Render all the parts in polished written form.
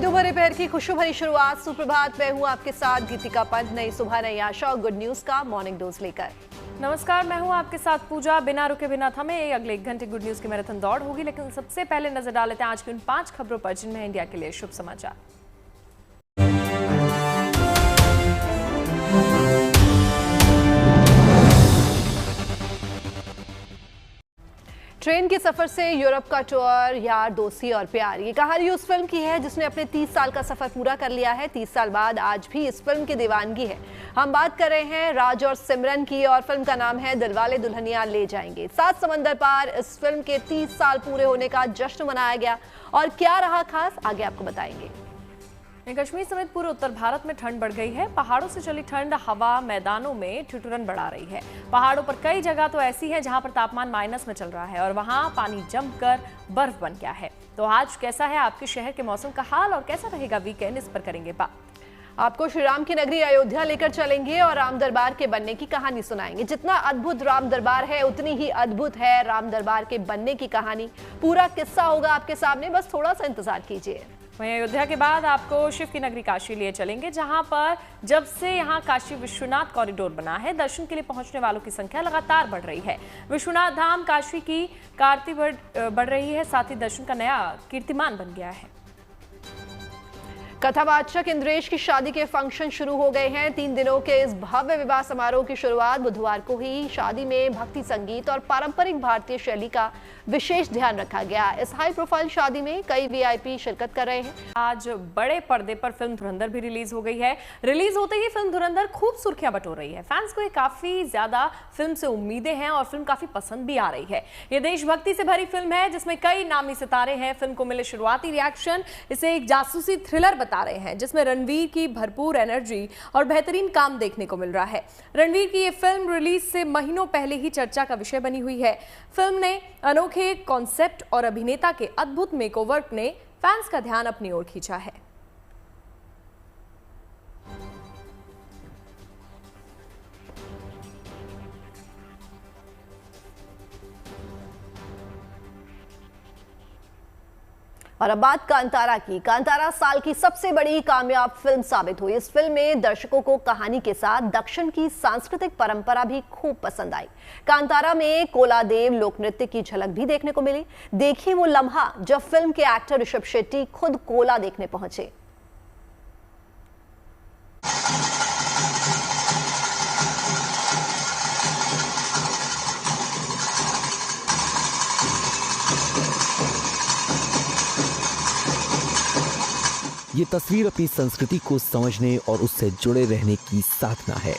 उम्मीदों भरे पहर की खुशो भरी शुरुआत। सुप्रभात, मैं हूं आपके साथ गीतिका पंत। नई सुबह, नई आशा और गुड न्यूज का मॉर्निंग डोज लेकर। नमस्कार, मैं हूं आपके साथ पूजा। बिना रुके बिना थमे अगले 1 घंटे गुड न्यूज की मैराथन दौड़ होगी, लेकिन सबसे पहले नजर डाल लेते हैं आज की उन 5 खबरों पर जिनमें इंडिया के लिए शुभ समाचार। ट्रेन के सफर से यूरोप का टूर, यार दोस्ती और प्यार, ये कहानी उस फिल्म की है जिसने अपने 30 साल का सफर पूरा कर लिया है। 30 साल बाद आज भी इस फिल्म की दीवानगी है। हम बात कर रहे हैं राज और सिमरन की, और फिल्म का नाम है दिलवाले दुल्हनिया ले जाएंगे। 7 समंदर पार इस फिल्म के 30 साल पूरे होने का जश्न मनाया गया, और क्या रहा खास, आगे आपको बताएंगे। कश्मीर समेत पूरे उत्तर भारत में ठंड बढ़ गई है। पहाड़ों से चली ठंड हवा मैदानों में ठिठुरन बढ़ा रही है। पहाड़ों पर कई जगह तो ऐसी है जहां पर तापमान माइनस में चल रहा है और वहां पानी जमकर बर्फ बन गया है। तो आज कैसा है आपके शहर के मौसम का हाल और कैसा रहेगा वीकेंड, इस पर करेंगे बात। आपको श्री राम की नगरी अयोध्या लेकर चलेंगे और राम दरबार के बनने की कहानी सुनाएंगे। जितना अद्भुत राम दरबार है, उतनी ही अद्भुत है राम दरबार के बनने की कहानी। पूरा किस्सा होगा आपके सामने, बस थोड़ा सा इंतजार कीजिए। वहीं अयोध्या के बाद आपको शिव की नगरी काशी लिए चलेंगे, जहां पर जब से यहां काशी विश्वनाथ कॉरिडोर बना है, दर्शन के लिए पहुंचने वालों की संख्या लगातार बढ़ रही है। विश्वनाथ धाम काशी की कीर्ति बढ़ रही है, साथ ही दर्शन का नया कीर्तिमान बन गया है। कथावाचक इंद्रेश की शादी के फंक्शन शुरू हो गए हैं। 3 दिनों के इस भव्य विवाह समारोह की शुरुआत बुधवार को ही शादी में भक्ति संगीत और पारंपरिक भारतीय शैली का विशेष ध्यान रखा गया। इस हाई प्रोफाइल शादी में कई वीआईपी शिरकत कर रहे हैं। आज बड़े पर्दे पर फिल्म धुरंधर भी रिलीज हो गई है। रिलीज होते ही फिल्म धुरंधर खूब सुर्खियां बटोर रही है। फैंस को काफी ज्यादा फिल्म से उम्मीदें हैं और फिल्म काफी पसंद भी आ रही है। ये देशभक्ति से भरी फिल्म है जिसमें कई नामी सितारे हैं। फिल्म को मिले शुरुआती रिएक्शन इसे एक जासूसी थ्रिलर बता रहे हैं, जिसमें रणवीर की भरपूर एनर्जी और बेहतरीन काम देखने को मिल रहा है। रणवीर की ये फिल्म रिलीज से महीनों पहले ही चर्चा का विषय बनी हुई है। फिल्म ने अनोखे कॉन्सेप्ट और अभिनेता के अद्भुत मेकओवर ने फैंस का ध्यान अपनी ओर खींचा है। और अब बात कांतारा की। कांतारा साल की सबसे बड़ी कामयाब फिल्म साबित हुई। इस फिल्म में दर्शकों को कहानी के साथ दक्षिण की सांस्कृतिक परंपरा भी खूब पसंद आई। कांतारा में कोलादेव लोक नृत्य की झलक भी देखने को मिली। देखिए वो लम्हा जब फिल्म के एक्टर ऋषभ शेट्टी खुद कोला देखने पहुंचे। ये तस्वीर अपनी संस्कृति को समझने और उससे जुड़े रहने की साधना है।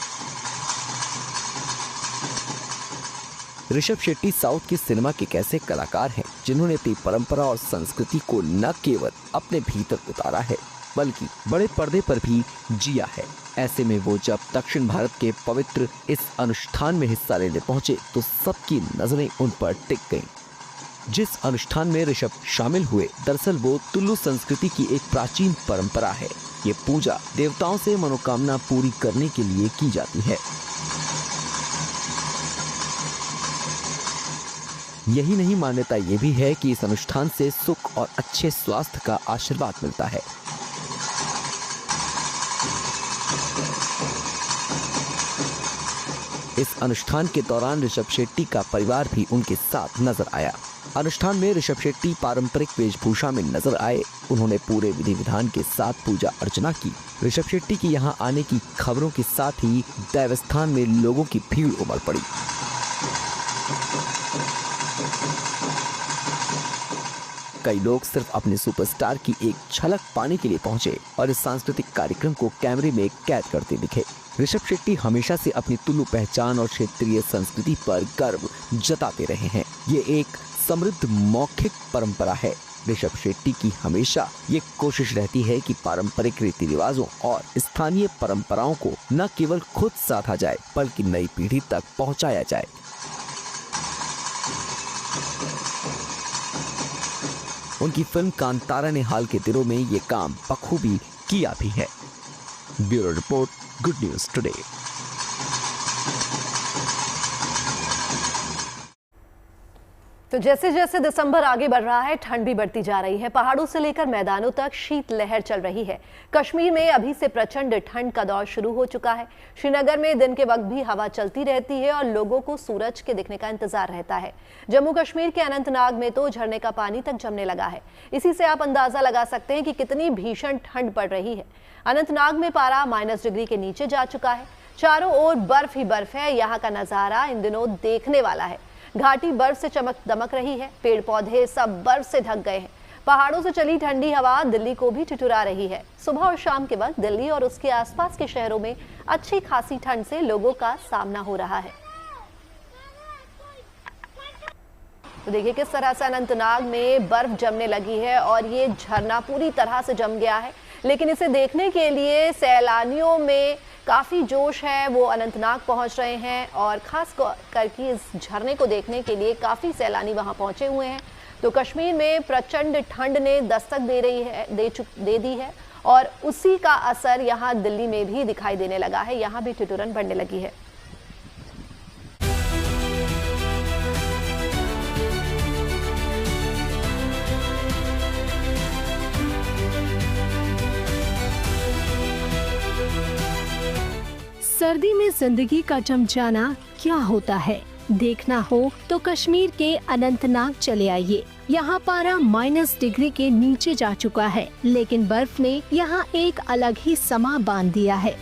ऋषभ शेट्टी साउथ के सिनेमा के एक ऐसे कलाकार हैं जिन्होंने अपनी परंपरा और संस्कृति को न केवल अपने भीतर उतारा है, बल्कि बड़े पर्दे पर भी जिया है। ऐसे में वो जब दक्षिण भारत के पवित्र इस अनुष्ठान में हिस्सा लेने पहुंचे तो सबकी नजरें उन पर टिक गईं। जिस अनुष्ठान में ऋषभ शामिल हुए, दरअसल वो तुलु संस्कृति की एक प्राचीन परंपरा है। ये पूजा देवताओं से मनोकामना पूरी करने के लिए की जाती है। यही नहीं, मान्यता ये भी है कि इस अनुष्ठान से सुख और अच्छे स्वास्थ्य का आशीर्वाद मिलता है। इस अनुष्ठान के दौरान ऋषभ शेट्टी का परिवार भी उनके साथ नजर आया। अनुष्ठान में ऋषभ शेट्टी पारंपरिक वेशभूषा में नजर आए। उन्होंने पूरे विधि विधान के साथ पूजा अर्चना की। ऋषभ शेट्टी की यहां आने की खबरों के साथ ही देवस्थान में लोगों की भीड़ उमड़ पड़ी। कई लोग सिर्फ अपने सुपरस्टार की एक झलक पाने के लिए पहुंचे और इस सांस्कृतिक कार्यक्रम को कैमरे में कैद करते दिखे। ऋषभ शेट्टी हमेशा से अपनी तुलु पहचान और क्षेत्रीय संस्कृति पर गर्व जताते रहे हैं। ये एक समृद्ध मौखिक परंपरा है। ऋषभ शेट्टी की हमेशा ये कोशिश रहती है कि पारंपरिक रीति रिवाजों और स्थानीय परंपराओं को न केवल खुद साधा जाए, बल्कि नई पीढ़ी तक पहुंचाया जाए। उनकी फिल्म कांतारा ने हाल के दिनों में ये काम बखूबी किया भी है। Bureau report, good news today. तो जैसे जैसे दिसंबर आगे बढ़ रहा है, ठंड भी बढ़ती जा रही है। पहाड़ों से लेकर मैदानों तक शीतलहर चल रही है। कश्मीर में अभी से प्रचंड ठंड का दौर शुरू हो चुका है। श्रीनगर में दिन के वक्त भी हवा चलती रहती है और लोगों को सूरज के दिखने का इंतजार रहता है। जम्मू कश्मीर के अनंतनाग में तो झरने का पानी तक जमने लगा है। इसी से आप अंदाजा लगा सकते हैं कि कितनी भीषण ठंड पड़ रही है। अनंतनाग में पारा -डिग्री के नीचे जा चुका है। चारों ओर बर्फ ही बर्फ है। यहाँ का नजारा इन दिनों देखने वाला है। घाटी बर्फ से चमक दमक रही है। पेड़ पौधे सब बर्फ से ढक गए हैं। पहाड़ों से चली ठंडी हवा दिल्ली को भी ठिठुरा रही है। सुबह और शाम के वक्त दिल्ली और उसके आसपास के शहरों में अच्छी खासी ठंड से लोगों का सामना हो रहा है। तो देखिए किस तरह से अनंतनाग में बर्फ जमने लगी है और ये झरना पूरी तरह से जम गया है। लेकिन इसे देखने के लिए सैलानियों में काफ़ी जोश है। वो अनंतनाग पहुंच रहे हैं और ख़ास करके इस झरने को देखने के लिए काफ़ी सैलानी वहां पहुंचे हुए हैं। तो कश्मीर में प्रचंड ठंड ने दस्तक दे दी है और उसी का असर यहां दिल्ली में भी दिखाई देने लगा है। यहां भी ठिठुरन बढ़ने लगी है। सर्दी में जिंदगी का जम जाना क्या होता है, देखना हो तो कश्मीर के अनंतनाग चले आइए। यहाँ पारा -डिग्री के नीचे जा चुका है, लेकिन बर्फ ने यहाँ एक अलग ही समा बांध दिया है।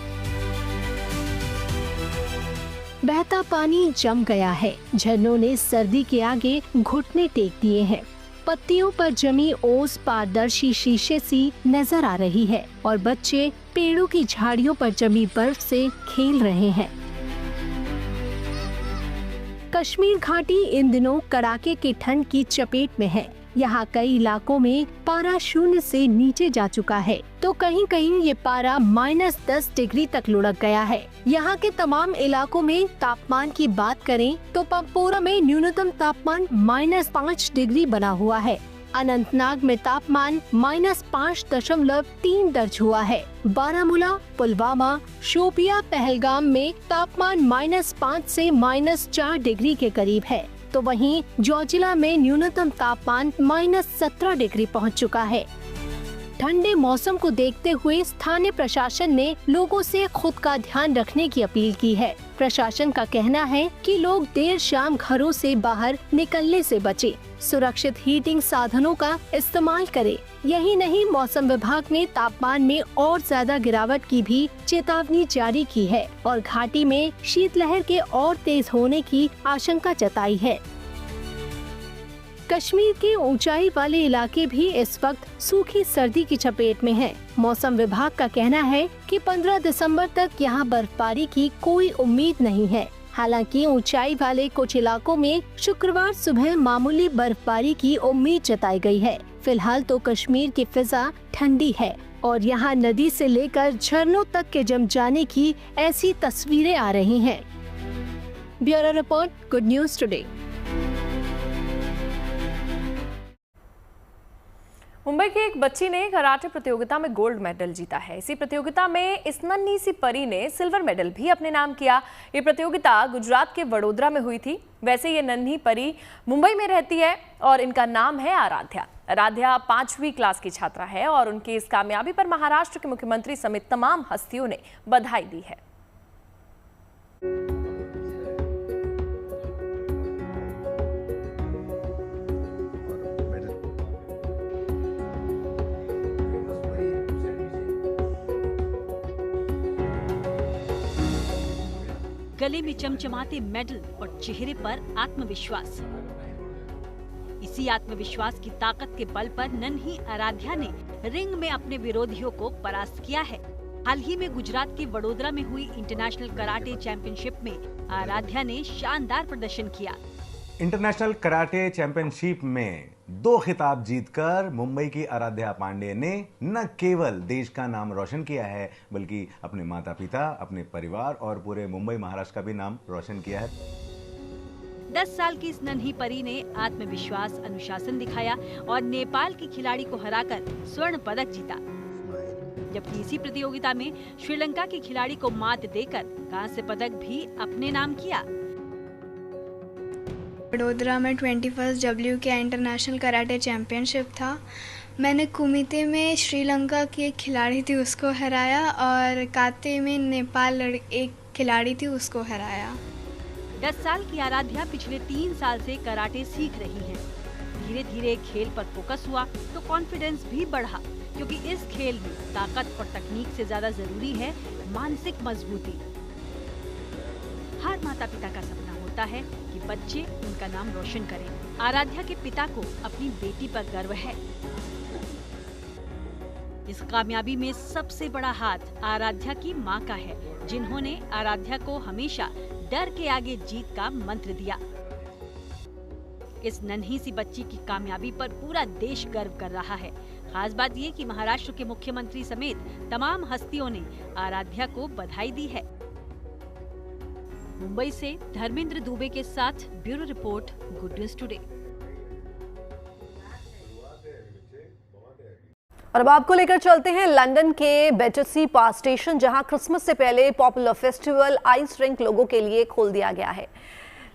बहता पानी जम गया है। झरनों ने सर्दी के आगे घुटने टेक दिए हैं। पत्तियों पर जमी ओस पारदर्शी शीशे सी नजर आ रही है और बच्चे पेड़ों की झाड़ियों पर जमी बर्फ से खेल रहे हैं। कश्मीर घाटी इन दिनों कड़ाके की ठंड की चपेट में है। यहाँ कई इलाकों में पारा 0 से नीचे जा चुका है, तो कहीं कहीं ये पारा -10 डिग्री तक लुढ़क गया है। यहाँ के तमाम इलाकों में तापमान की बात करें तो पंपोरा में न्यूनतम तापमान -5 डिग्री बना हुआ है। अनंतनाग में तापमान -5.3 दर्ज हुआ है। बारामूला, पुलवामा, शोपिया, पहलगाम में तापमान -5 से -4 डिग्री के करीब है। तो वहीं जोजिला में न्यूनतम तापमान -17 डिग्री पहुंच चुका है। ठंडे मौसम को देखते हुए स्थानीय प्रशासन ने लोगों से खुद का ध्यान रखने की अपील की है। प्रशासन का कहना है कि लोग देर शाम घरों से बाहर निकलने से बचें, सुरक्षित हीटिंग साधनों का इस्तेमाल करें। यही नहीं, मौसम विभाग ने तापमान में और ज्यादा गिरावट की भी चेतावनी जारी की है और घाटी में शीतलहर के और तेज होने की आशंका जताई है। कश्मीर के ऊंचाई वाले इलाके भी इस वक्त सूखी सर्दी की चपेट में हैं। मौसम विभाग का कहना है कि 15 दिसंबर तक यहाँ बर्फबारी की कोई उम्मीद नहीं है। हालांकि ऊंचाई वाले कुछ इलाकों में शुक्रवार सुबह मामूली बर्फबारी की उम्मीद जताई गई है। फिलहाल तो कश्मीर की फिजा ठंडी है और यहाँ नदी से लेकर झरनों तक के जम जाने की ऐसी तस्वीरें आ रही हैं। Bureau report, good news today. Mumbai की एक बच्ची ने कराटे प्रतियोगिता में गोल्ड मेडल जीता है। इसी प्रतियोगिता में इस नन्ही सी परी ने सिल्वर मेडल भी अपने नाम किया। ये प्रतियोगिता गुजरात के वडोदरा में हुई थी। वैसे ये नन्ही परी मुंबई में रहती है और इनका नाम है आराध्या। आराध्या 5वीं क्लास की छात्रा है और उनकी इस कामयाबी पर महाराष्ट्र के मुख्यमंत्री समेत तमाम हस्तियों ने बधाई दी है। गले में चमचमाते मेडल और चेहरे पर आत्मविश्वास। इसी आत्मविश्वास की ताकत के बल पर नन्ही आराध्या ने रिंग में अपने विरोधियों को परास्त किया है। हाल ही में गुजरात के वडोदरा में हुई इंटरनेशनल कराटे चैंपियनशिप में आराध्या ने शानदार प्रदर्शन किया। इंटरनेशनल कराटे चैंपियनशिप में 2 खिताब जीतकर मुंबई की आराध्या पांडे ने न केवल देश का नाम रोशन किया है, बल्कि अपने माता पिता, अपने परिवार और पूरे मुंबई महाराष्ट्र का भी नाम रोशन किया है। 10 साल की इस नन्ही परी ने आत्मविश्वास, अनुशासन दिखाया और नेपाल की खिलाड़ी को हराकर स्वर्ण पदक जीता। जबकि इसी प्रतियोगिता में श्रीलंका की खिलाड़ी को मात देकर कांस्य पदक भी अपने नाम किया। वडोदरा में 21 WK इंटरनेशनल कराटे चैम्पियनशिप था। मैंने कुमिते में श्रीलंका की एक खिलाड़ी थी उसको हराया और काते में नेपाल एक खिलाड़ी थी उसको हराया। 10 साल की आराध्या पिछले 3 साल से कराटे सीख रही हैं। धीरे धीरे खेल पर फोकस हुआ तो कॉन्फिडेंस भी बढ़ा, क्योंकि इस खेल में ताकत और तकनीक से ज्यादा जरूरी है मानसिक मजबूती। हर माता पिता का सपना होता है कि बच्चे उनका नाम रोशन करें। आराध्या के पिता को अपनी बेटी पर गर्व है। इस कामयाबी में सबसे बड़ा हाथ आराध्या की मां का है, जिन्होंने आराध्या को हमेशा डर के आगे जीत का मंत्र दिया। इस नन्ही सी बच्ची की कामयाबी पर पूरा देश गर्व कर रहा है। खास बात ये कि महाराष्ट्र के मुख्यमंत्री समेत तमाम हस्तियों ने आराध्या को बधाई दी है। मुंबई से धर्मेंद्र दुबे के साथ bureau report, good news today. और अब आपको लेकर चलते हैं लंदन के बैटरसी पार्क स्टेशन, जहां क्रिसमस से पहले पॉपुलर फेस्टिवल आइस रिंक लोगों के लिए खोल दिया गया है।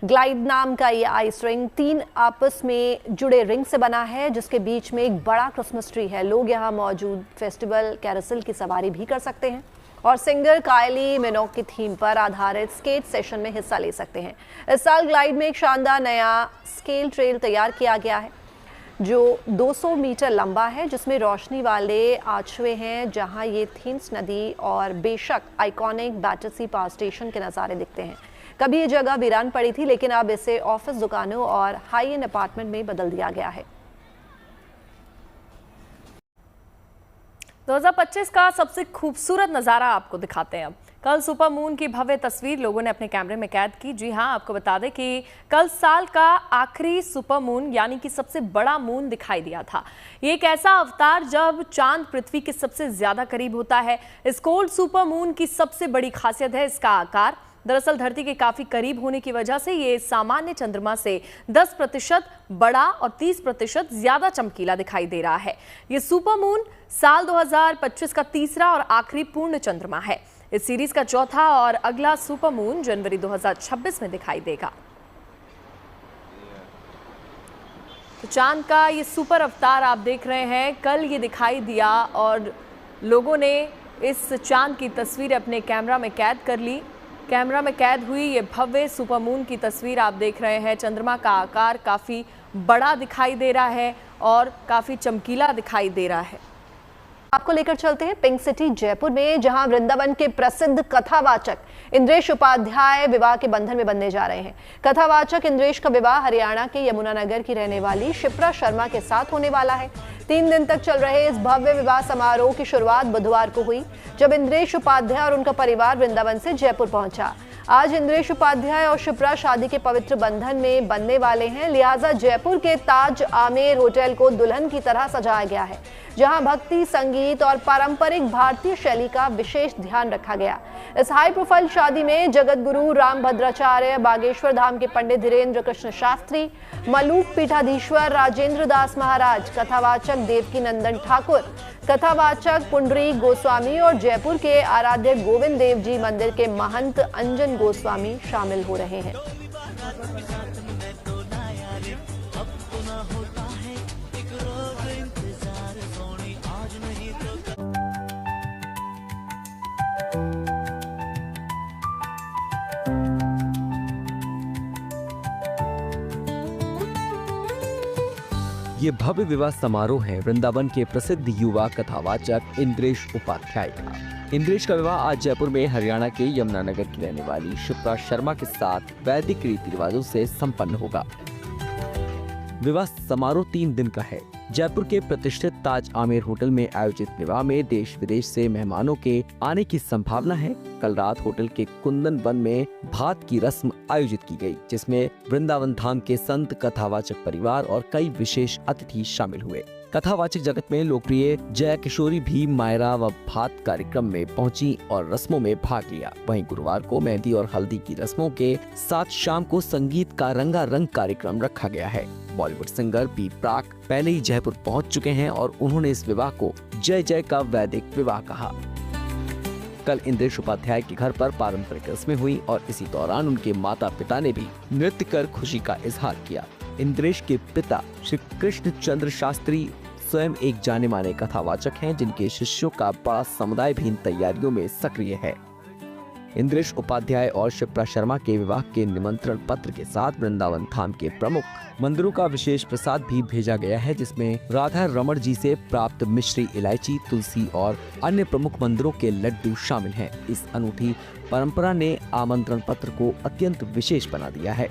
ग्लाइड नाम का ये आइस रिंक 3 आपस में जुड़े रिंग से बना है, जिसके बीच में एक बड़ा क्रिसमस ट्री है। लोग यहां मौजूद फेस्टिवल कैरोसेल की सवारी भी कर सकते हैं और सिंगर कायली मिनोग की थीम पर आधारित स्केट सेशन में हिस्सा ले सकते हैं। इस साल ग्लाइड में एक शानदार नया स्केल ट्रेल तैयार किया गया है जो 200 मीटर लंबा है, जिसमें रोशनी वाले आर्चवे हैं जहां ये थीम्स नदी और बेशक आइकॉनिक बैटरसी पावर स्टेशन के नज़ारे दिखते हैं। कभी ये जगह वीरान पड़ी थी, लेकिन अब इसे ऑफिस, दुकानों और हाई एंड अपार्टमेंट में बदल दिया गया है। 2025 का सबसे खूबसूरत नज़ारा आपको दिखाते हैं। अब कल सुपर मून की भव्य तस्वीर लोगों ने अपने कैमरे में कैद की। जी हां, आपको बता दें कि कल साल का आखिरी सुपर मून यानी कि सबसे बड़ा मून दिखाई दिया था। ये एक ऐसा अवतार जब चांद पृथ्वी के सबसे ज्यादा करीब होता है। इस कोल्ड सुपर मून की सबसे बड़ी खासियत है इसका आकार। दरअसल धरती के काफी करीब होने की वजह से ये सामान्य चंद्रमा से 10% बड़ा और 30% ज्यादा चमकीला दिखाई दे रहा है। ये सुपर मून साल 2025 का तीसरा और आखिरी पूर्ण चंद्रमा है। इस सीरीज का चौथा और अगला सुपर मून जनवरी 2026 में दिखाई देगा। तो चांद का ये सुपर अवतार आप देख रहे हैं, कल ये दिखाई दिया और लोगों ने इस चांद की तस्वीर अपने कैमरा में कैद कर ली। कैमरा में कैद हुई ये भव्य सुपर मून की तस्वीर आप देख रहे हैं। चंद्रमा का आकार काफ़ी बड़ा दिखाई दे रहा है और काफ़ी चमकीला दिखाई दे रहा है। आपको लेकर चलते हैं पिंक सिटी जयपुर में, जहां वृंदावन के प्रसिद्ध कथावाचक इंद्रेश उपाध्याय विवाह के बंधन में बंधने जा रहे हैं। कथावाचक इंद्रेश का विवाह हरियाणा के यमुनानगर की रहने वाली शिप्रा शर्मा के साथ होने वाला है। 3 दिन तक चल रहे इस भव्य विवाह समारोह की शुरुआत बुधवार को हुई, जब इंद्रेश उपाध्याय और उनका परिवार वृंदावन से जयपुर पहुंचा। आज इंद्रेश उपाध्याय और शिप्रा शादी के पवित्र बंधन में बनने वाले हैं, लिहाजा जयपुर के ताज आमेर होटल को दुल्हन की तरह सजाया गया है, जहां भक्ति, संगीत और पारंपरिक भारतीय शैली का विशेष ध्यान रखा गया। इस हाई प्रोफाइल शादी में जगत गुरु राम भद्राचार्य, बागेश्वर धाम के पंडित धीरेन्द्र कृष्ण शास्त्री, मलूक पीठाधीश्वर राजेंद्र दास महाराज, कथावाचक देवकी नंदन ठाकुर, कथावाचक पुंडरीक गोस्वामी और जयपुर के आराध्य गोविंद देव जी मंदिर के महंत अंजन गोस्वामी शामिल हो रहे हैं। ये भव्य विवाह समारोह है वृंदावन के प्रसिद्ध युवा कथावाचक इंद्रेश उपाध्याय का। इंद्रेश का विवाह आज जयपुर में हरियाणा के यमुनानगर की रहने वाली शिप्रा शर्मा के साथ वैदिक रीति रिवाजों से संपन्न होगा। विवाह समारोह 3 दिन का है। जयपुर के प्रतिष्ठित ताज आमेर होटल में आयोजित विवाह में देश विदेश से मेहमानों के आने की संभावना है। कल रात होटल के कुंदन वन में भात की रस्म आयोजित की गई, जिसमें वृंदावन धाम के संत, कथावाचक परिवार और कई विशेष अतिथि शामिल हुए। कथावाचक जगत में लोकप्रिय जया किशोरी भी मायरा व भात कार्यक्रम में पहुंची और रस्मों में भाग लिया। वहीं गुरुवार को मेहंदी और हल्दी की रस्मों के साथ शाम को संगीत का रंगारंग कार्यक्रम रखा गया है। बॉलीवुड सिंगर बी प्राक पहले ही जयपुर पहुंच चुके हैं और उन्होंने इस विवाह को जय जय का वैदिक विवाह कहा। कल इंद्रेश उपाध्याय के घर पर पारंपरिक रस्में हुई और इसी दौरान उनके माता पिता ने भी नृत्य कर खुशी का इजहार किया। इंद्रेश के पिता श्री कृष्ण चंद्र शास्त्री स्वयं एक जाने माने कथावाचक हैं, जिनके शिष्यों का बड़ा समुदाय भी इन तैयारियों में सक्रिय है। इंद्रेश उपाध्याय और शिप्रा शर्मा के विवाह के निमंत्रण पत्र के साथ वृंदावन धाम के प्रमुख मंदिरों का विशेष प्रसाद भी भेजा गया है, जिसमें राधा रमण जी से प्राप्त मिश्री, इलायची, तुलसी और अन्य प्रमुख मंदिरों के लड्डू शामिल हैं। इस अनूठी परंपरा ने आमंत्रण पत्र को अत्यंत विशेष बना दिया है।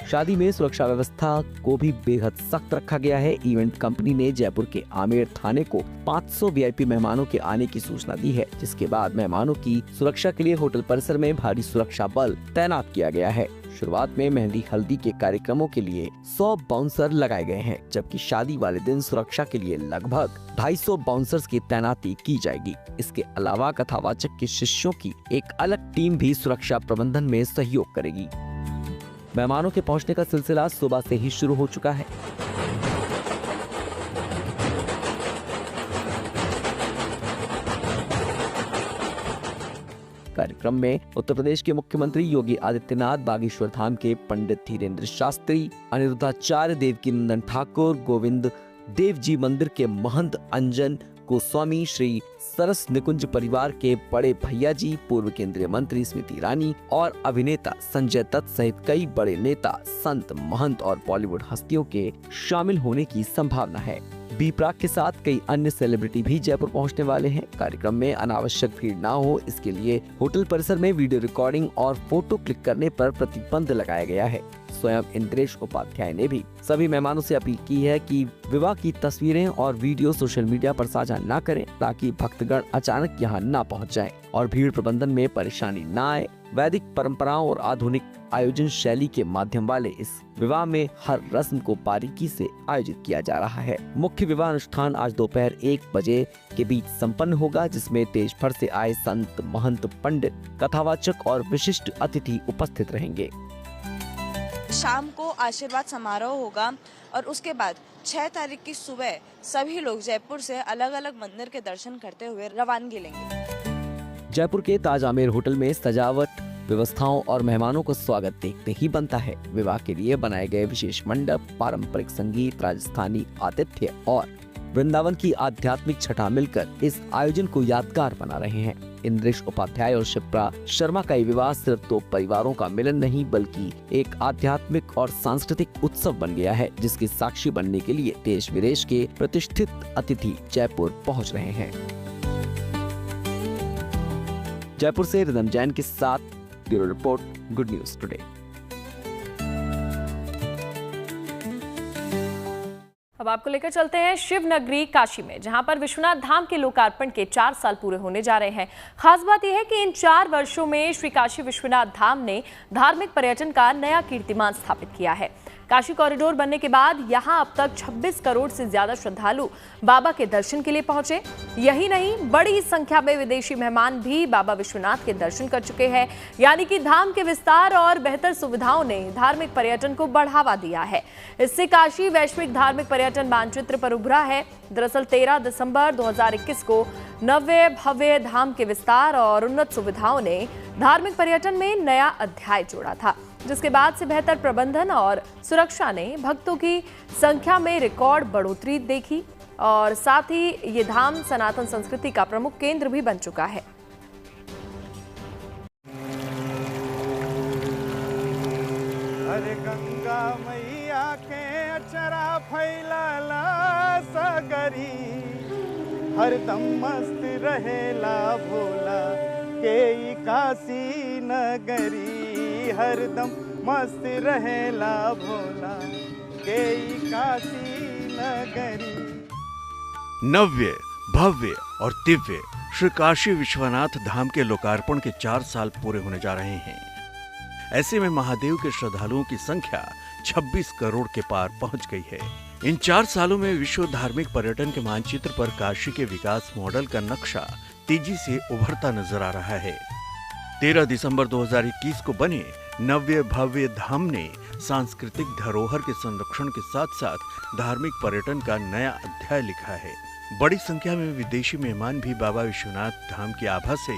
शादी में सुरक्षा व्यवस्था को भी बेहद सख्त रखा गया है। इवेंट कंपनी ने जयपुर के आमेर थाने को 500 वीआईपी मेहमानों के आने की सूचना दी है, जिसके बाद मेहमानों की सुरक्षा के लिए होटल परिसर में भारी सुरक्षा बल तैनात किया गया है। शुरुआत में मेहंदी हल्दी के कार्यक्रमों के लिए 100 बाउंसर लगाए गए हैं, जबकि शादी वाले दिन सुरक्षा के लिए लगभग 250 बाउंसर्स की तैनाती की जाएगी। इसके अलावा कथावाचक के शिष्यों की एक अलग टीम भी सुरक्षा प्रबंधन में सहयोग करेगी। मेहमानों के पहुंचने का सिलसिला सुबह से ही शुरू हो चुका है। कार्यक्रम में उत्तर प्रदेश के मुख्यमंत्री योगी आदित्यनाथ, बागेश्वर धाम के पंडित धीरेन्द्र शास्त्री, अनिरुद्धाचार्य, देवकीनंदन ठाकुर, गोविंद देव जी मंदिर के महंत अंजन गोस्वामी, श्री सरस निकुंज परिवार के बड़े भैया जी, पूर्व केंद्रीय मंत्री स्मृति ईरानी और अभिनेता संजय दत्त सहित कई बड़े नेता, संत, महंत और बॉलीवुड हस्तियों के शामिल होने की संभावना है। बी प्राक के साथ कई अन्य सेलिब्रिटी भी जयपुर पहुंचने वाले हैं। कार्यक्रम में अनावश्यक भीड़ न हो, इसके लिए होटल परिसर में वीडियो रिकॉर्डिंग और फोटो क्लिक करने पर प्रतिबंध लगाया गया है। स्वयं इंद्रेश उपाध्याय ने भी सभी मेहमानों से अपील की है कि विवाह की तस्वीरें और वीडियो सोशल मीडिया पर साझा न करें, ताकि भक्तगण अचानक यहां न पहुंच जाएं और भीड़ प्रबंधन में परेशानी न आए। वैदिक परंपराओं और आधुनिक आयोजन शैली के माध्यम वाले इस विवाह में हर रस्म को बारीकी से आयोजित किया जा रहा है। मुख्य विवाह अनुष्ठान आज दोपहर 1 बजे के बीच संपन्न होगा, जिसमें देश भर से आए संत, महंत, पंडित, कथावाचक और विशिष्ट अतिथि उपस्थित रहेंगे। शाम को आशीर्वाद समारोह होगा और उसके बाद 6 तारीख की सुबह सभी लोग जयपुर से अलग अलग मंदिर के दर्शन करते हुए रवानगी लेंगे। जयपुर के ताज आमेर होटल में सजावट, व्यवस्थाओं और मेहमानों को स्वागत देखते ही बनता है। विवाह के लिए बनाए गए विशेष मंडप, पारंपरिक संगीत, राजस्थानी आतिथ्य और वृंदावन की आध्यात्मिक छटा मिलकर इस आयोजन को यादगार बना रहे हैं। इंद्रेश उपाध्याय और शिप्रा शर्मा का ये विवाह सिर्फ 2 परिवारों का मिलन नहीं, बल्कि एक आध्यात्मिक और सांस्कृतिक उत्सव बन गया है, जिसके साक्षी बनने के लिए देश विदेश के प्रतिष्ठित अतिथि जयपुर पहुंच रहे हैं। जयपुर से रिदम जैन के साथ bureau report, good news today. अब आपको लेकर चलते हैं शिव नगरी काशी में, जहां पर विश्वनाथ धाम के लोकार्पण के 4 साल पूरे होने जा रहे हैं। खास बात यह है कि इन 4 वर्षों में श्री काशी विश्वनाथ धाम ने धार्मिक पर्यटन का नया कीर्तिमान स्थापित किया है। काशी कॉरिडोर बनने के बाद यहां अब तक 26 करोड़ से ज्यादा श्रद्धालु बाबा के दर्शन के लिए पहुंचे। यही नहीं, बड़ी संख्या में विदेशी मेहमान भी बाबा विश्वनाथ के दर्शन कर चुके हैं। यानी कि धाम के विस्तार और बेहतर सुविधाओं ने धार्मिक पर्यटन को बढ़ावा दिया है। इससे काशी वैश्विक धार्मिक पर्यटन मानचित्र पर उभरा है। दरअसल 13 दिसंबर 2021 को नव्य भव्य धाम के विस्तार और उन्नत सुविधाओं ने धार्मिक पर्यटन में नया अध्याय जोड़ा था, जिसके बाद से बेहतर प्रबंधन और सुरक्षा ने भक्तों की संख्या में रिकॉर्ड बढ़ोतरी देखी और साथ ही ये धाम सनातन संस्कृति का प्रमुख केंद्र भी बन चुका है। अरे गंगा मैया के अचरा फैलाला सगरी, हरदम मस्त रहेला भोला के काशी नगरी, हरदम मस्त रहेला भोला के काशी नगरी। नव्य, भव्य और दिव्य श्री काशी विश्वनाथ धाम के लोकार्पण के 4 साल पूरे होने जा रहे हैं। ऐसे में महादेव के श्रद्धालुओं की संख्या 26 करोड़ के पार पहुंच गई है। इन 4 सालों में विश्व धार्मिक पर्यटन के मानचित्र पर काशी के विकास मॉडल का नक्शा तेजी से उभरता नजर आ रहा है। 13 दिसंबर 2021 को बने नव्य भव्य धाम ने सांस्कृतिक धरोहर के संरक्षण के साथ साथ धार्मिक पर्यटन का नया अध्याय लिखा है। बड़ी संख्या में विदेशी मेहमान भी बाबा विश्वनाथ धाम की आभा से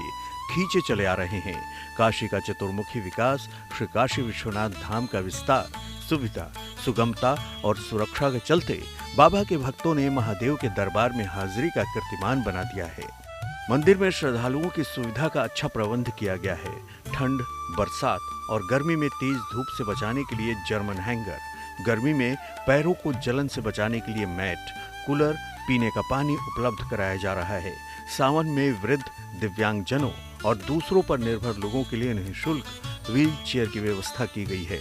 खींचे चले आ रहे हैं। काशी का चतुर्मुखी विकास, श्री काशी विश्वनाथ धाम का विस्तार, सुविधा, सुगमता और सुरक्षा के चलते बाबा के भक्तों ने महादेव के दरबार में हाजिरी का कीर्तिमान बना दिया है। मंदिर में श्रद्धालुओं की सुविधा का अच्छा प्रबंध किया गया है। ठंड, बरसात और गर्मी में तेज धूप से बचाने के लिए जर्मन हैंगर, गर्मी में पैरों को जलन से बचाने के लिए मैट, कूलर, पीने का पानी उपलब्ध कराया जा रहा है। सावन में वृद्ध, दिव्यांगजनों और दूसरों पर निर्भर लोगों के लिए निःशुल्क व्हील चेयर की व्यवस्था की गई है।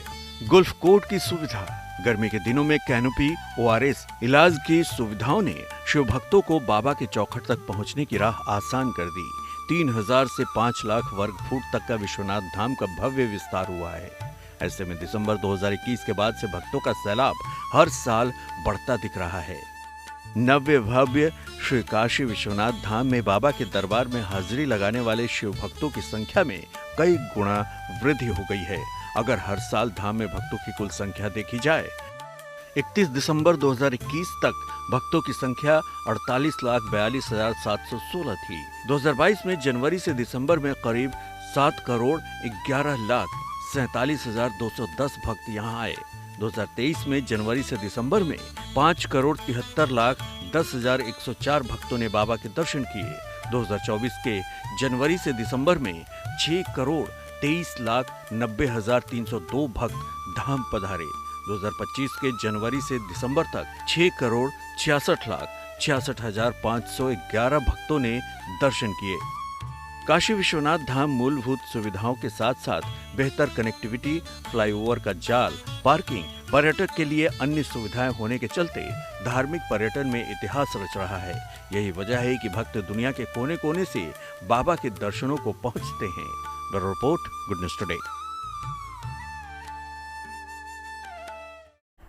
गोल्फ कोर्ट की सुविधा, गर्मी के दिनों में कैनोपी, ORS, इलाज की सुविधाओं ने शिव भक्तों को बाबा के चौखट तक पहुंचने की राह आसान कर दी। 3000 से 5 लाख वर्ग फुट तक का विश्वनाथ धाम का भव्य विस्तार हुआ है। ऐसे में दिसंबर 2021 के बाद से भक्तों का सैलाब हर साल बढ़ता दिख रहा है। नव्य भव्य श्री काशी विश्वनाथ धाम में बाबा के दरबार में हाजिरी लगाने वाले शिव भक्तों की संख्या में कई गुना वृद्धि हो गई है। अगर हर साल धाम में भक्तों की कुल संख्या देखी जाए, 31 दिसंबर 2021 तक भक्तों की संख्या 48,42,716 थी। 2022 में जनवरी से दिसंबर में करीब 7,11,47,210 भक्त यहां आए। 2023 में जनवरी से दिसंबर में 5,73,10,104 भक्तों ने बाबा के दर्शन किए। 2024 के जनवरी से दिसंबर में 6,23,90,302 भक्त धाम पधारे। 2025 के जनवरी से दिसंबर तक 6,66,66,511 भक्तों ने दर्शन किए। काशी विश्वनाथ धाम मूलभूत सुविधाओं के साथ साथ बेहतर कनेक्टिविटी, फ्लाईओवर का जाल, पार्किंग, पर्यटक के लिए अन्य सुविधाएं होने के चलते धार्मिक पर्यटन में इतिहास रच रहा है। यही वजह है कि भक्त दुनिया के कोने कोने से बाबा के दर्शनों को पहुंचते हैं। Bureau report, good news today.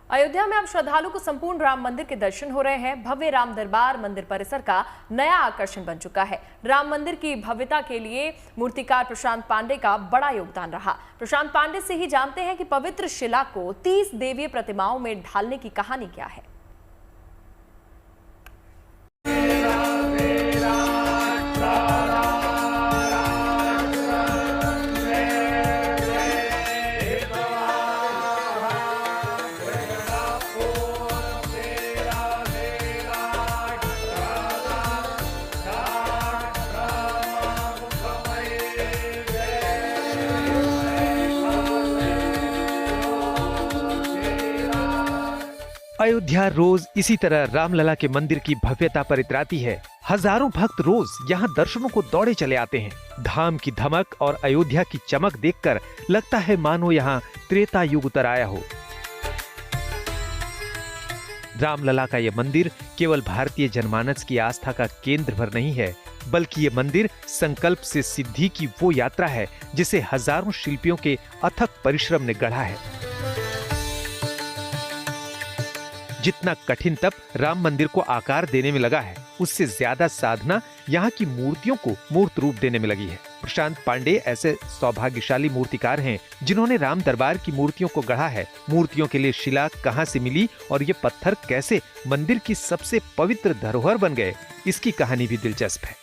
Ayodhya में अब श्रद्धालु को संपूर्ण राम मंदिर के दर्शन हो रहे हैं। भव्य राम दरबार मंदिर परिसर का नया आकर्षण बन चुका है। राम मंदिर की भव्यता के लिए मूर्तिकार प्रशांत पांडे का बड़ा योगदान रहा। प्रशांत पांडे से ही जानते हैं कि पवित्र शिला को 30 देवीय प्रतिमाओं में ढालने की कहानी क्या है। अयोध्या रोज इसी तरह रामलला के मंदिर की भव्यता पर इतराती है। हजारों भक्त रोज यहाँ दर्शनों को दौड़े चले आते हैं। धाम की धमक और अयोध्या की चमक देखकर लगता है मानो यहाँ त्रेता युग उतर आया हो। रामलला का यह मंदिर केवल भारतीय जनमानस की आस्था का केंद्र भर नहीं है, बल्कि ये मंदिर संकल्प से सिद्धि की वो यात्रा है जिसे हजारों शिल्पियों के अथक परिश्रम ने गढ़ा है। जितना कठिन तप राम मंदिर को आकार देने में लगा है, उससे ज्यादा साधना यहाँ की मूर्तियों को मूर्त रूप देने में लगी है। प्रशांत पांडे ऐसे सौभाग्यशाली मूर्तिकार हैं जिन्होंने राम दरबार की मूर्तियों को गढ़ा है। मूर्तियों के लिए शिला कहाँ से मिली और ये पत्थर कैसे मंदिर की सबसे पवित्र धरोहर बन गए, इसकी कहानी भी दिलचस्प है।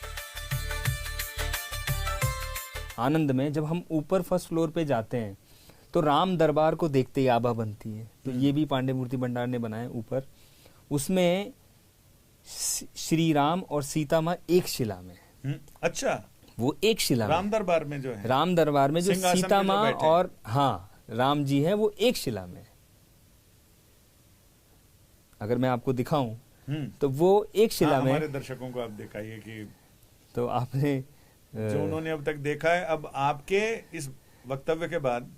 आनंद में जब हम ऊपर फर्स्ट फ्लोर पे जाते हैं तो राम दरबार को देखते ही आभा बनती है। तो ये भी पांडे मूर्ति भंडार ने बनाए ऊपर। उसमें श्री राम और सीता माँ एक शिला में। अच्छा, वो एक शिला राम दरबार में जो है, राम दरबार में जो सीता माँ और हाँ राम जी हैं वो एक शिला में। अगर मैं आपको दिखाऊं तो वो एक शिला में। हमारे दर्शकों को आप दिखाइए कि तो आपने जो उन्होंने अब तक देखा है, अब आपके इस वक्तव्य के बाद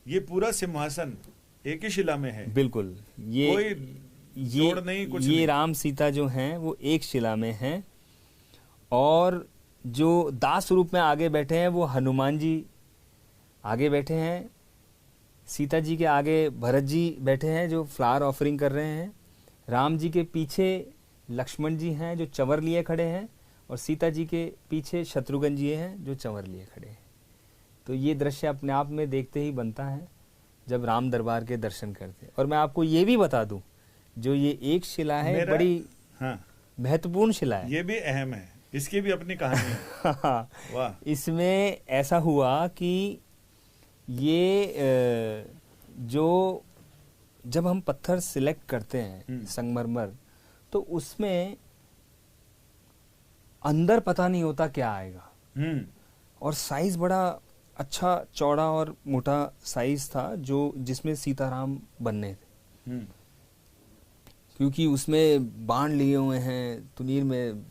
ये पूरा सिंहासन एक ही शिला में है। बिल्कुल, कोई जोड़ नहीं, कुछ ये नहीं। राम सीता जो हैं वो एक शिला में हैं और जो दास रूप में आगे बैठे हैं वो हनुमान जी आगे बैठे हैं। सीता जी के आगे भरत जी बैठे हैं जो फ्लावर ऑफरिंग कर रहे हैं। राम जी के पीछे लक्ष्मण जी हैं जो चंवर लिए खड़े हैं और सीता जी के पीछे शत्रुघ्न जी हैं जो चंवर लिए खड़े हैं। तो ये दृश्य अपने आप में देखते ही बनता है जब राम दरबार के दर्शन करते हैं। और मैं आपको ये भी बता दूं, जो ये एक शिला है बड़ी महत्वपूर्ण शिला है। ये भी अहम है, इसकी भी अपनी कहानी है। वाह। इसमें ऐसा हुआ कि ये जो जब हम पत्थर सिलेक्ट करते हैं संगमरमर, तो उसमें अंदर पता नहीं होता क्या आएगा, और साइज बड़ा अच्छा चौड़ा और मोटा साइज था जो जिसमें सीताराम बनने थे, क्योंकि उसमें बाण लिए हुए हैं, तुनीर में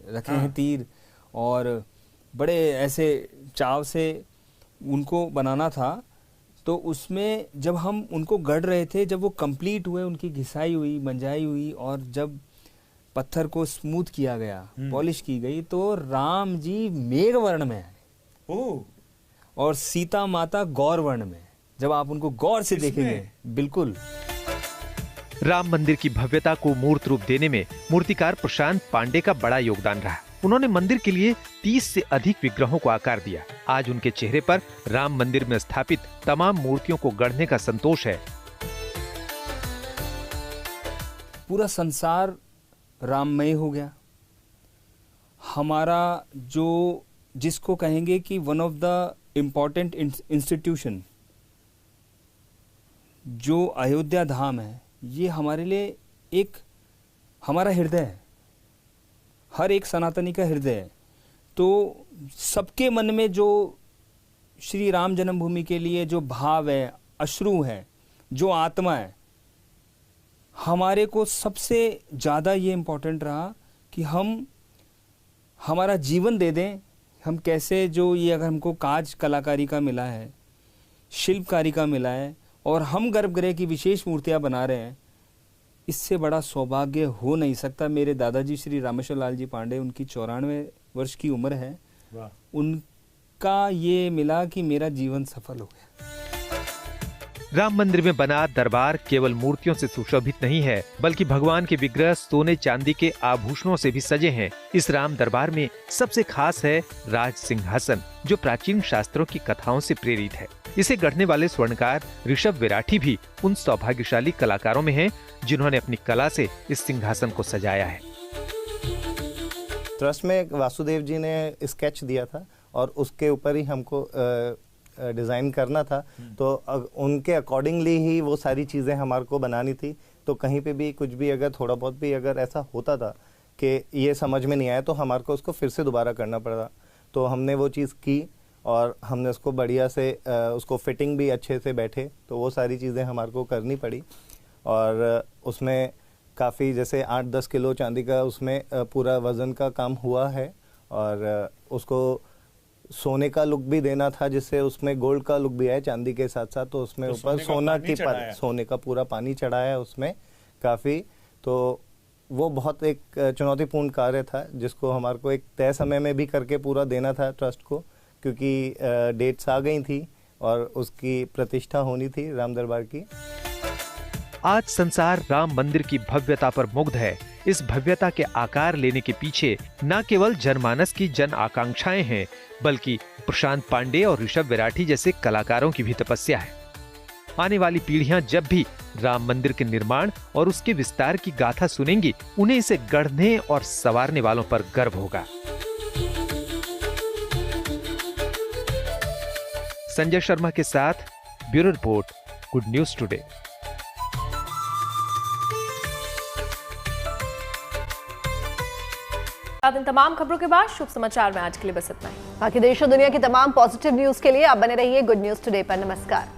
रखे हैं तीर, और बड़े ऐसे चाव से उनको बनाना था। तो उसमें जब हम उनको गढ़ रहे थे, जब वो कंप्लीट हुए, उनकी घिसाई हुई, मंजाई हुई, और जब पत्थर को स्मूथ किया गया, पॉलिश की गई, तो राम जी मेघ वर्ण में है और सीता माता गौर वर्ण में। जब आप उनको गौर से देखेंगे, बिल्कुल। राम मंदिर की भव्यता को मूर्त रूप देने में मूर्तिकार प्रशांत पांडे का बड़ा योगदान रहा। उन्होंने मंदिर के लिए 30 से अधिक विग्रहों को आकार दिया। आज उनके चेहरे पर राम मंदिर में स्थापित तमाम मूर्तियों को गढ़ने का संतोष है। पूरा संसार राममय हो गया। हमारा जो जिसको कहेंगे कि one of the important institution जो अयोध्या धाम है, ये हमारे लिए एक हमारा हृदय है, हर एक सनातनी का हृदय है। तो सबके मन में जो श्री राम जन्मभूमि के लिए जो भाव है, अश्रु है, जो आत्मा है, हमारे को सबसे ज़्यादा ये इम्पोर्टेंट रहा कि हम हमारा जीवन दे दें। हम कैसे, जो ये अगर हमको काज कलाकारी का मिला है, शिल्पकारी का मिला है, और हम गर्भगृह की विशेष मूर्तियां बना रहे हैं, इससे बड़ा सौभाग्य हो नहीं सकता। मेरे दादाजी श्री रामेश्वर लाल जी पांडे, उनकी 94 वर्ष की उम्र है, उनका ये मिला कि मेरा जीवन सफल हो गया। राम मंदिर में बना दरबार केवल मूर्तियों से सुशोभित नहीं है, बल्कि भगवान के विग्रह सोने चांदी के आभूषणों से भी सजे हैं। इस राम दरबार में सबसे खास है राज सिंहासन, जो प्राचीन शास्त्रों की कथाओं से प्रेरित है। इसे गढ़ने वाले स्वर्णकार ऋषभ विराठी भी उन सौभाग्यशाली कलाकारों में हैं, जिन्होंने अपनी कला से इस सिंहासन को सजाया है। ट्रस्ट में वासुदेव जी ने स्केच दिया था और उसके ऊपर ही हमको डिज़ाइन करना था, तो उनके अकॉर्डिंगली ही वो सारी चीज़ें हमारे को बनानी थी। तो कहीं पे भी कुछ भी अगर थोड़ा बहुत भी अगर ऐसा होता था कि ये समझ में नहीं आया, तो हमारे को उसको फिर से दोबारा करना पड़ा। तो हमने वो चीज़ की और हमने उसको बढ़िया से उसको फिटिंग भी अच्छे से बैठे, तो वो सारी चीज़ें हमारे को करनी पड़ी। और उसमें काफ़ी जैसे 8-10 किलो चांदी का उसमें पूरा वज़न का काम हुआ है, और उसको सोने का लुक भी देना था, जिससे उसमें गोल्ड का लुक भी है चांदी के साथ साथ। तो उसमें तो ऊपर सोने का पूरा पानी चढ़ाया है उसमें काफ़ी। तो वो बहुत एक चुनौतीपूर्ण कार्य था, जिसको हमारे को एक तय समय में भी करके पूरा देना था ट्रस्ट को, क्योंकि डेट्स आ गई थी और उसकी प्रतिष्ठा होनी थी राम दरबार की। आज संसार राम मंदिर की भव्यता पर मुग्ध है। इस भव्यता के आकार लेने के पीछे न केवल जनमानस की जन आकांक्षाएं हैं, बल्कि प्रशांत पांडे और ऋषभ विराठी जैसे कलाकारों की भी तपस्या है। आने वाली पीढ़ियां जब भी राम मंदिर के निर्माण और उसके विस्तार की गाथा सुनेंगी, उन्हें इसे गढ़ने और संवारने वालों पर गर्व होगा। संजय शर्मा के साथ bureau report, good news today. इन तमाम खबरों के बाद शुभ समाचार में आज के लिए बस इतना ही। बाकी देश और दुनिया की तमाम पॉजिटिव न्यूज के लिए आप बने रहिए गुड न्यूज टुडे पर। नमस्कार।